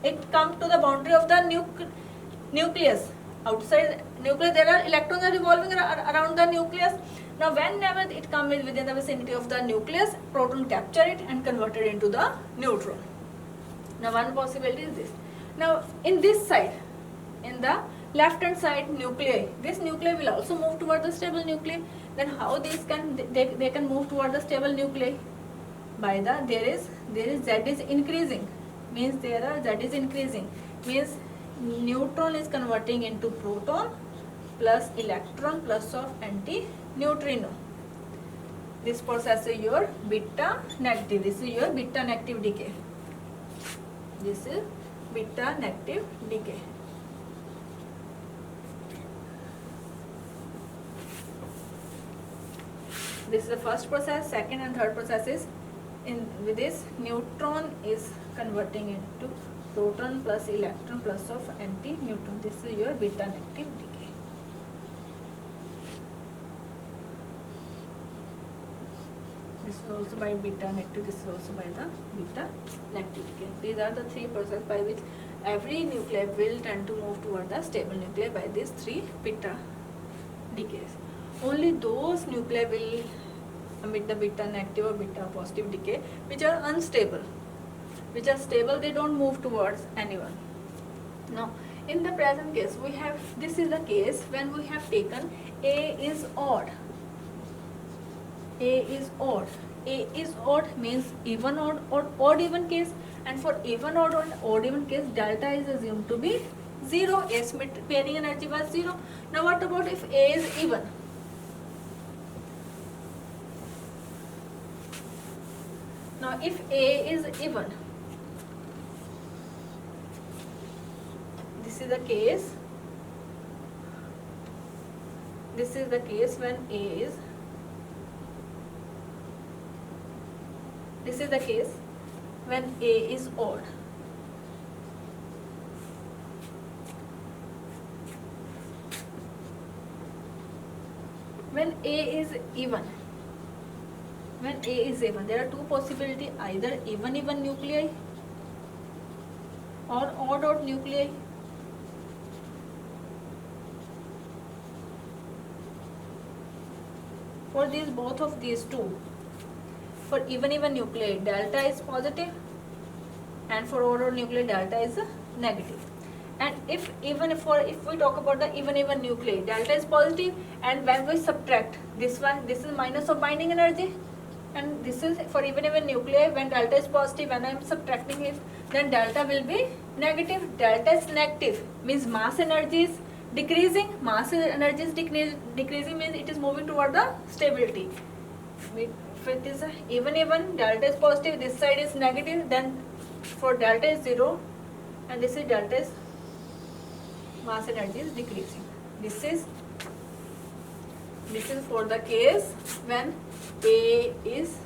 it comes to the boundary of the nucleus. Outside nucleus, there are electrons are revolving around the nucleus. Now whenever it comes within the vicinity of the nucleus, proton capture it and convert it into the neutron. Now one possibility is this. Now in this side, in the left hand side nuclei, this nuclei will also move toward the stable nuclei. Then how these can they can move toward the stable nuclei? By the there is Z is increasing, means there are Z is increasing, means neutron is converting into proton plus electron plus of anti-neutrino. This process is your beta negative. This is your beta negative decay. This is beta negative decay. This is the first process. Second and third process is with this neutron is converting into proton plus electron plus of anti-neutron. This is your beta negative decay. This is also by beta negative. This is also by the beta negative decay. These are the three processes by which every nuclei will tend to move toward the stable nuclei by these 3 beta decays. Only those nuclei will emit the beta negative or beta positive decay which are unstable. Which are stable, they don't move towards anyone. Now, in the present case, we have, this is the case when we have taken A is odd. A is odd. A is odd means even odd or odd even case, and for even odd or odd even case, delta is assumed to be 0. A's pairing energy was 0. Now what about if A is even? Now if A is even, this is the case. This is the case when A is. This is the case when A is odd. When A is even. When A is even, there are two possibilities: either even nuclei or odd nuclei. For these, both of these two, for even nuclei, delta is positive, and for odd nuclei, delta is negative. And if we talk about the even nuclei, delta is positive, and when we subtract this one, this is minus of binding energy, and this is for even nuclei. When delta is positive, when I am subtracting it, then delta will be negative. Delta is negative means mass energy is decreasing. Mass energy is decreasing means it is moving toward the stability. If it is even, delta is positive, this side is negative, then for delta is 0, and this is delta is mass energy is decreasing. This is for the case when A is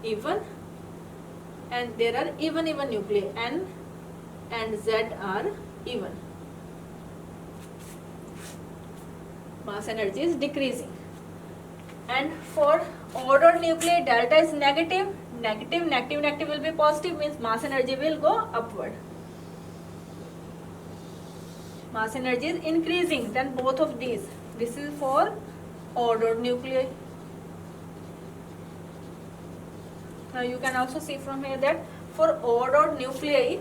even and there are even nuclei, N and Z are even. Mass energy is decreasing. And for odd nuclei, delta is negative will be positive, means mass energy will go upward. Mass energy is increasing, then both of these. This is for odd nuclei. Now you can also see from here that for odd nuclei,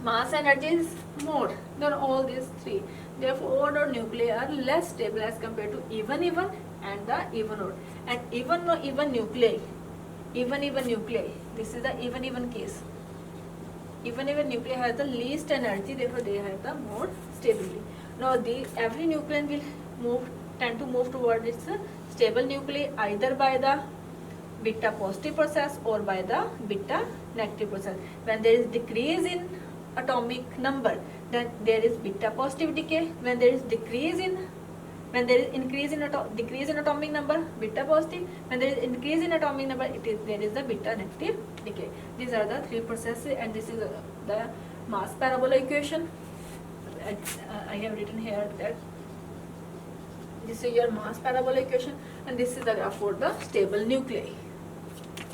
mass energy is more than all these 3. Therefore, odd nuclei are less stable as compared to even and the even odd. And even nuclei, this is the even case. Even nuclei has the least energy, therefore they have the more stability. Now every nucleon will tend to move towards its stable nuclei either by the beta positive process or by the beta negative process. When there is decrease in atomic number, then there is beta positive decay. When there is decrease in decrease in atomic number, beta positive. When there is increase in atomic number, there is the beta negative decay. These are the 3 processes, and this is the mass parabola equation. I have written here that this is your mass parabola equation, and this is the graph for the stable nuclei.